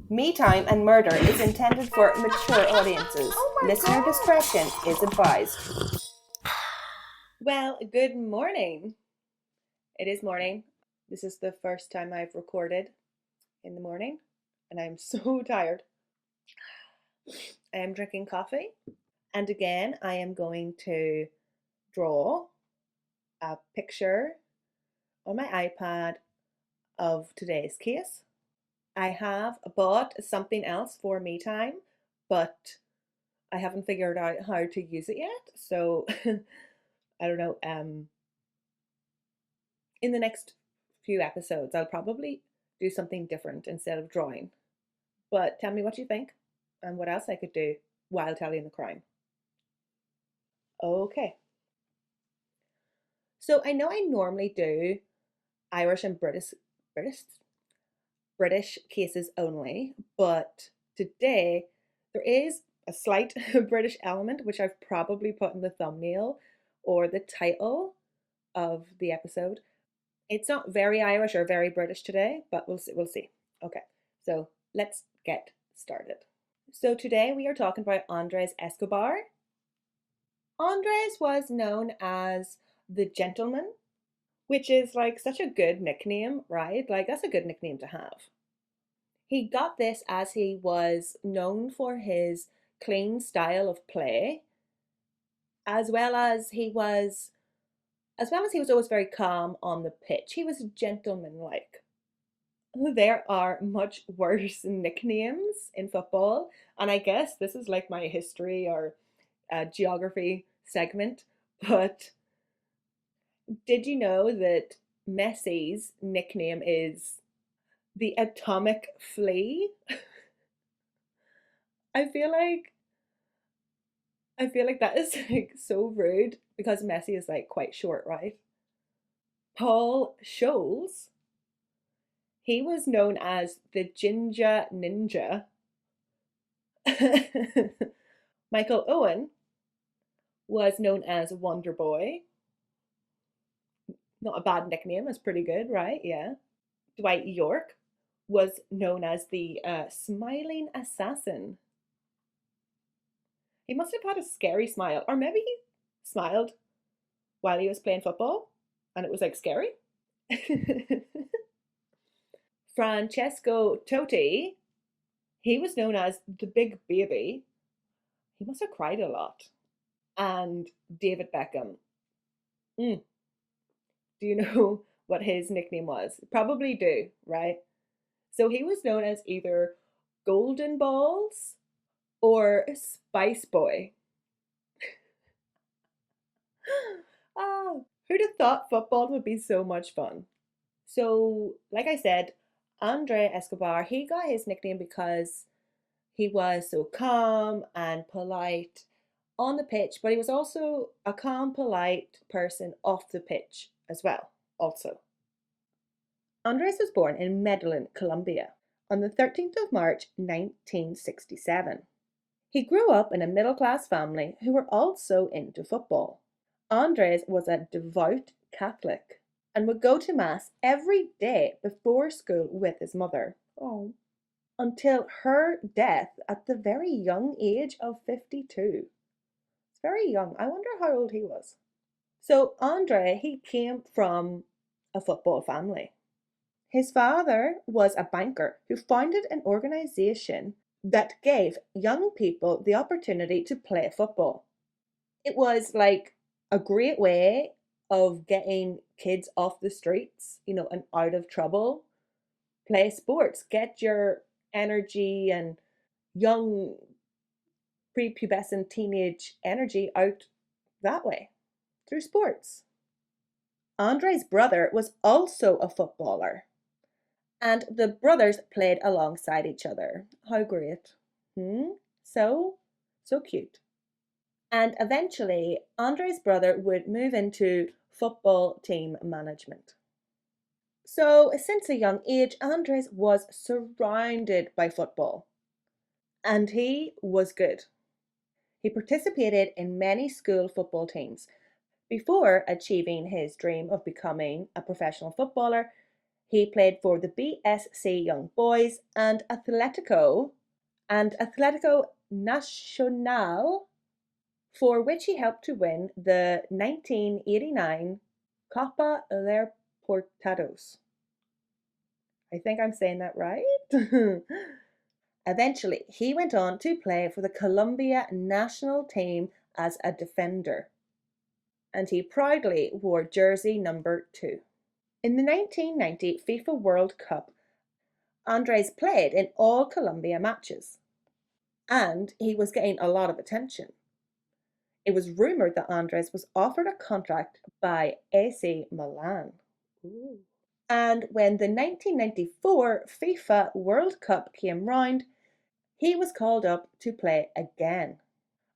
Me Time and Murder is intended for mature audiences. Listener discretion is advised. Well, good morning. It is morning. This is the first time I've recorded in the morning, and I'm so tired. I am drinking coffee, and again, I am going to draw a picture on my iPad of today's case. I have bought something else for me time, but I haven't figured out how to use it yet. So I don't know. In the next few episodes, I'll probably do something different instead of drawing. But tell me what you think and what else I could do while telling the crime. Okay. So I know I normally do Irish and British cases only, but today there is a slight British element, which I've probably put in the thumbnail or the title of the episode. It's not very Irish or very British today, but we'll see. We'll see. Okay, so let's get started. So today we are talking about Andrés Escobar. Andrés was known as the Gentleman, which is like such a good nickname, right? Like that's a good nickname to have. He got this as he was known for his clean style of play, as well as he was always very calm on the pitch. He was gentlemanlike. There are much worse nicknames in football, and I guess this is like my history or geography segment, but did you know that Messi's nickname is the atomic flea? I feel like that is like so rude because Messi is like quite short, right? Paul Scholes, he was known as the Ginger Ninja. Michael Owen was known as Wonder Boy. Not a bad nickname, it's pretty good, right? Yeah. Dwight York was known as the Smiling Assassin. He must have had a scary smile, or maybe he smiled while he was playing football and it was like scary. Francesco Totti, he was known as the Big Baby. He must have cried a lot. And David Beckham. Do you know what his nickname was? Probably do, right? So he was known as either Golden Balls or Spice Boy. Ah, who'd have thought football would be so much fun? So, like I said, Andre Escobar, he got his nickname because he was so calm and polite on the pitch, but he was also a calm, polite person off the pitch as well, also. Andres was born in Medellin, Colombia, on the 13th of March 1967. He grew up in a middle-class family who were also into football. Andres was a devout Catholic and would go to Mass every day before school with his mother. Oh. Until her death at the very young age of 52. It's very young. I wonder how old he was. So Andre, he came from a football family. His father was a banker who founded an organization that gave young people the opportunity to play football. It was like a great way of getting kids off the streets, and out of trouble. Play sports, get your energy and young prepubescent teenage energy out that way through sports. Andre's brother was also a footballer, and the brothers played alongside each other. How great. So cute. And eventually, Andre's brother would move into football team management. So, since a young age, Andres was surrounded by football. And he was good. He participated in many school football teams. Before achieving his dream of becoming a professional footballer, He played for the BSC Young Boys and Atlético Nacional, for which he helped to win the 1989 Copa Libertadores. I think I'm saying that right. Eventually, he went on to play for the Colombia national team as a defender, and he proudly wore jersey number 2. In the 1990 FIFA World Cup, Andres played in all Colombia matches, and he was getting a lot of attention. It was rumoured that Andres was offered a contract by AC Milan. Ooh. And when the 1994 FIFA World Cup came round, he was called up to play again.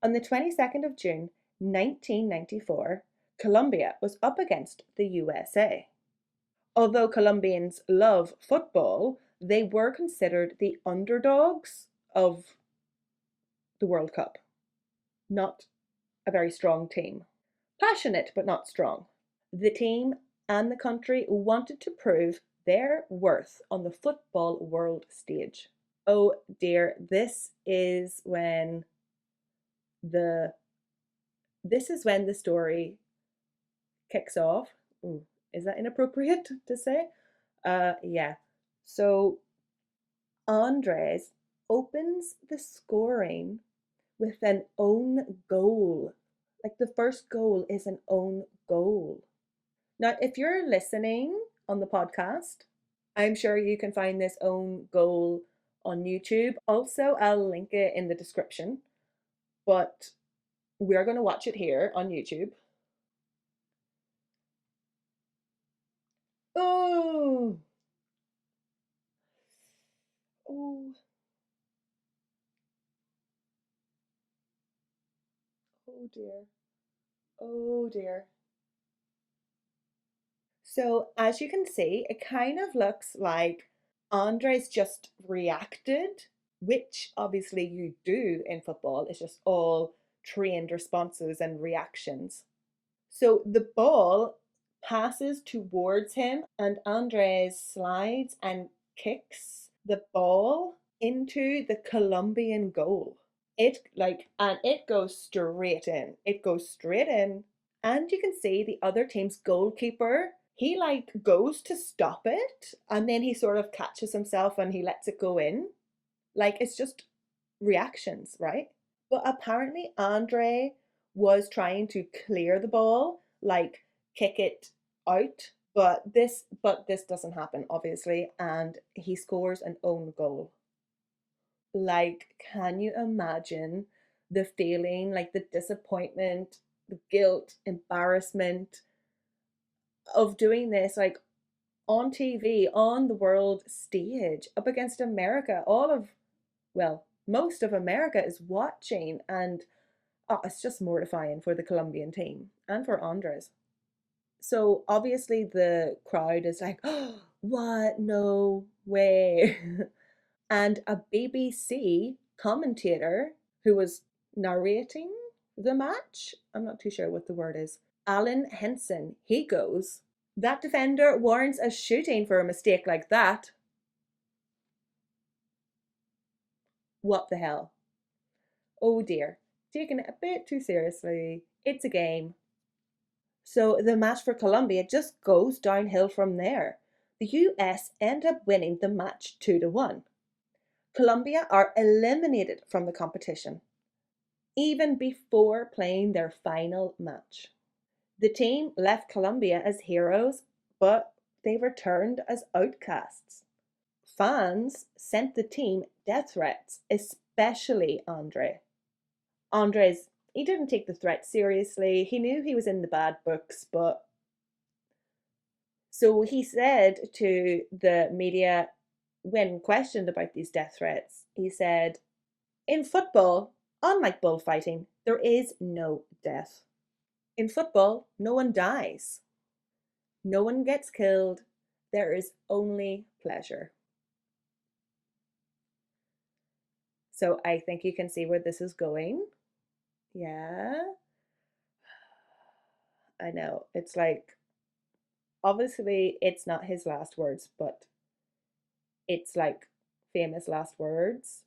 On the 22nd of June 1994, Colombia was up against the USA. Although Colombians love football, they were considered the underdogs of the World Cup. Not a very strong team. Passionate but not strong. The team and the country wanted to prove their worth on the football world stage. Oh dear, the this is when the story kicks off. Ooh, is that inappropriate to say? Yeah. So Andres opens the scoring with an own goal. Like the first goal is an own goal. Now, if you're listening on the podcast, I'm sure you can find this own goal on YouTube. Also, I'll link it in the description, but we're going to watch it here on YouTube. Oh, oh, oh dear. Oh dear. So, as you can see, it kind of looks like Andres just reacted, which obviously you do in football. It's just all trained responses and reactions. So the ball passes towards him, and Andres slides and kicks the ball into the Colombian goal. It goes straight in. It goes straight in. And you can see the other team's goalkeeper, he goes to stop it, and then he sort of catches himself and he lets it go in. Like it's just reactions, right? But apparently Andre was trying to clear the ball, like kick it out. But this doesn't happen, obviously, and he scores an own goal. Like, can you imagine the feeling, like the disappointment, the guilt, embarrassment of doing this, like on TV, on the world stage, up against America? Most of America is watching, and it's just mortifying for the Colombian team and for Andres. So obviously the crowd is like, oh, what? No way. And a BBC commentator who was narrating the match, I'm not too sure what the word is, Alan Henson, he goes, that defender warrants a shooting for a mistake like that. What the hell? Oh dear, taking it a bit too seriously. It's a game. So the match for Colombia just goes downhill from there. The US end up winning the match 2-1. Colombia are eliminated from the competition, even before playing their final match. The team left Colombia as heroes, but they returned as outcasts. Fans sent the team death threats, especially Andre. Andres, he didn't take the threat seriously. He knew he was in the bad books, but so he said to the media when questioned about these death threats, he said, in football, unlike bullfighting, there is no death. In football, no one dies. No one gets killed. There is only pleasure. So I think you can see where this is going. Yeah. I know. It's like Obviously, it's not his last words, but it's like famous last words.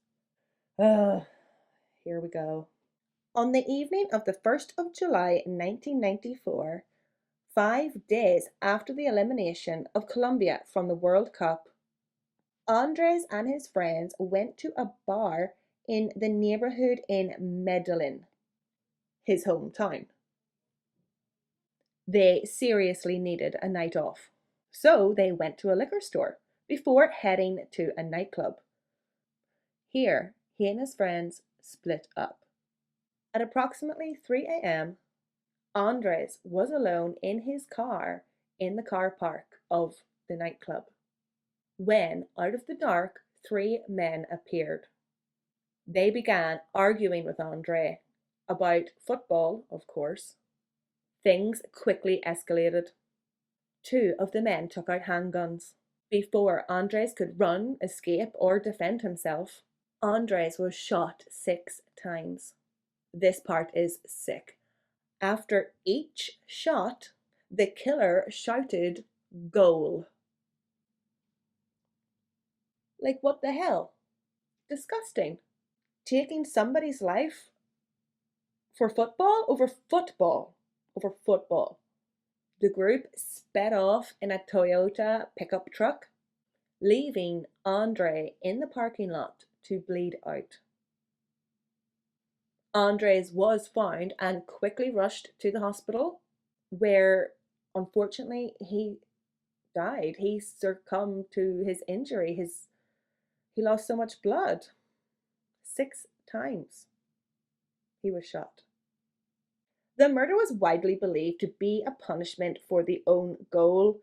Ugh, here we go. On the evening of the 1st of July 1994, 5 days after the elimination of Colombia from the World Cup, Andres and his friends went to a bar in the neighborhood in Medellin, his hometown. They seriously needed a night off, so they went to a liquor store before heading to a nightclub. Here, he and his friends split up. At approximately 3 a.m., Andres was alone in his car in the car park of the nightclub when, out of the dark, three men appeared. They began arguing with Andre about football, of course. Things quickly escalated. Two of the men took out handguns. Before Andres could run, escape, or defend himself, Andres was shot 6 times. This part is sick. After each shot, the killer shouted, "Goal." Like, what the hell? Disgusting. Taking somebody's life for football over football over football. The group sped off in a Toyota pickup truck, leaving Andre in the parking lot to bleed out. Andres was found and quickly rushed to the hospital, where unfortunately he died. He succumbed to his injury. He lost so much blood. 6 times he was shot. The murder was widely believed to be a punishment for the own goal,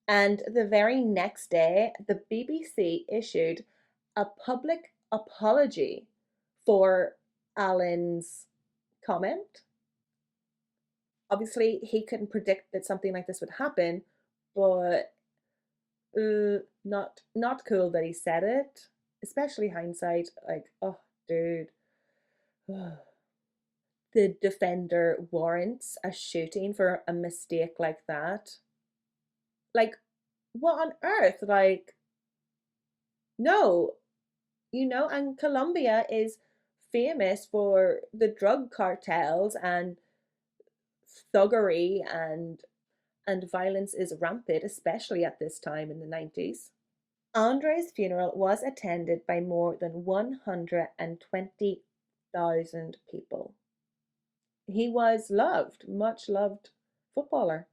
and the very next day, the BBC issued a public apology for Allen's comment. Obviously, he couldn't predict that something like this would happen, but not cool that he said it, especially hindsight. Like, oh, dude. The defender warrants a shooting for a mistake like that. Like, what on earth? Like, no, and Colombia is famous for the drug cartels and thuggery and violence is rampant, especially at this time in the 90s. Andre's funeral was attended by more than 120,000 people. He was loved, much loved footballer.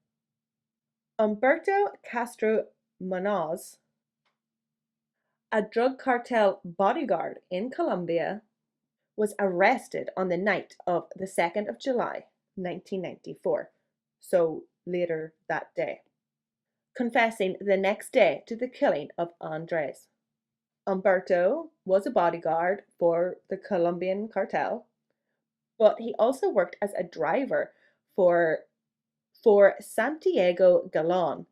Humberto Castro Munoz, a drug cartel bodyguard in Colombia, was arrested on the night of the 2nd of July, 1994, so later that day, confessing the next day to the killing of Andres. Humberto was a bodyguard for the Colombian cartel, but he also worked as a driver for Santiago Galán,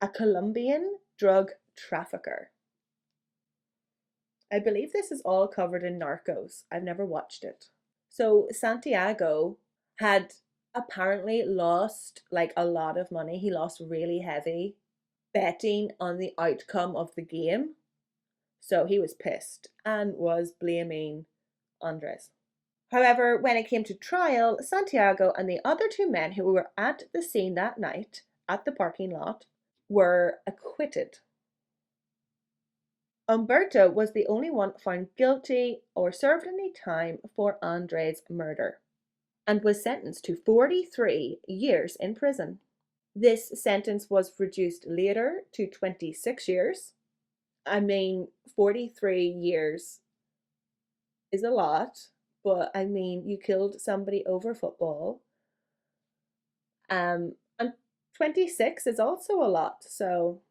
a Colombian drug trafficker. I believe this is all covered in Narcos. I've never watched it. So Santiago had apparently lost like a lot of money. He lost really heavy betting on the outcome of the game. So he was pissed and was blaming Andres. However, when it came to trial, Santiago and the other two men who were at the scene that night at the parking lot were acquitted. Humberto was the only one found guilty or served any time for Andres' murder and was sentenced to 43 years in prison. This sentence was reduced later to 26 years. I mean, 43 years is a lot, but I mean, you killed somebody over football. And 26 is also a lot, so.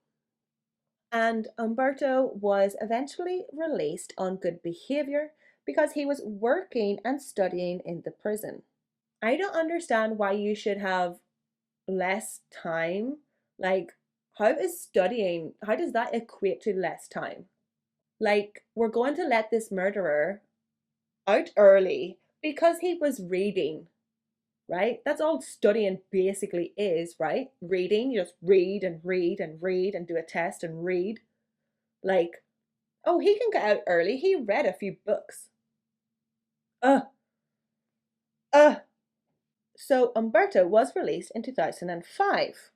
And Humberto was eventually released on good behavior because he was working and studying in the prison. I don't understand why you should have less time. Like, how does that equate to less time? Like, we're going to let this murderer out early because he was reading, right? That's all studying basically is, right? Reading, you just read and read and read and do a test and read. Like, oh, he can get out early. He read a few books. Uh, uh. So Umberto was released in 2005.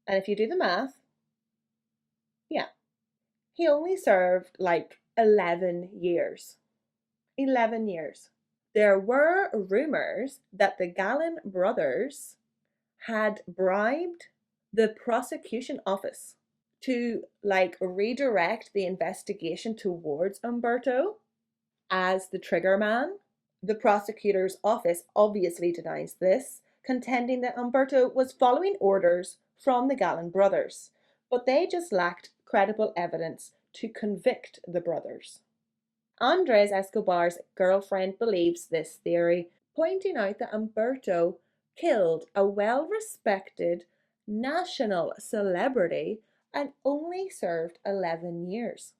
And if you do the math, yeah, he only served like 11 years. 11 years. There were rumors that the Gallen brothers had bribed the prosecution office to like redirect the investigation towards Umberto as the trigger man. The prosecutor's office obviously denies this, contending that Umberto was following orders from the Gallen brothers, but they just lacked credible evidence to convict the brothers. Andres Escobar's girlfriend believes this theory, pointing out that Umberto killed a well respected national celebrity and only served 11 years.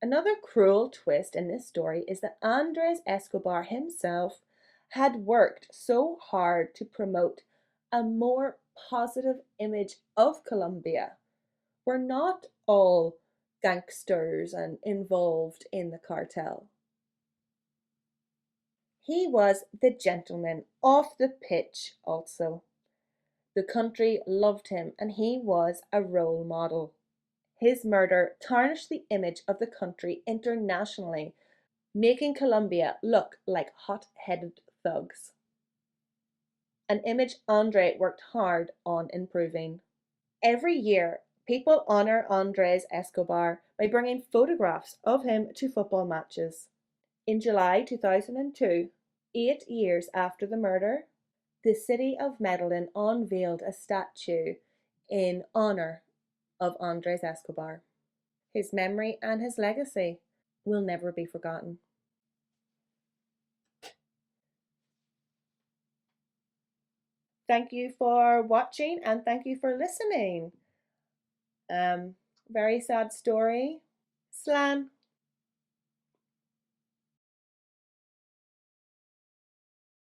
Another cruel twist in this story is that Andres Escobar himself had worked so hard to promote a more positive image of Colombia. We're not all gangsters and involved in the cartel. He was the gentleman off the pitch also. The country loved him and he was a role model. His murder tarnished the image of the country internationally, making Colombia look like hot-headed thugs. An image Andre worked hard on improving. Every year, people honor Andres Escobar by bringing photographs of him to football matches. In July 2002, 8 years after the murder, the city of Medellin unveiled a statue in honor of Andres Escobar. His memory and his legacy will never be forgotten. Thank you for watching and thank you for listening. Very sad story. Slan.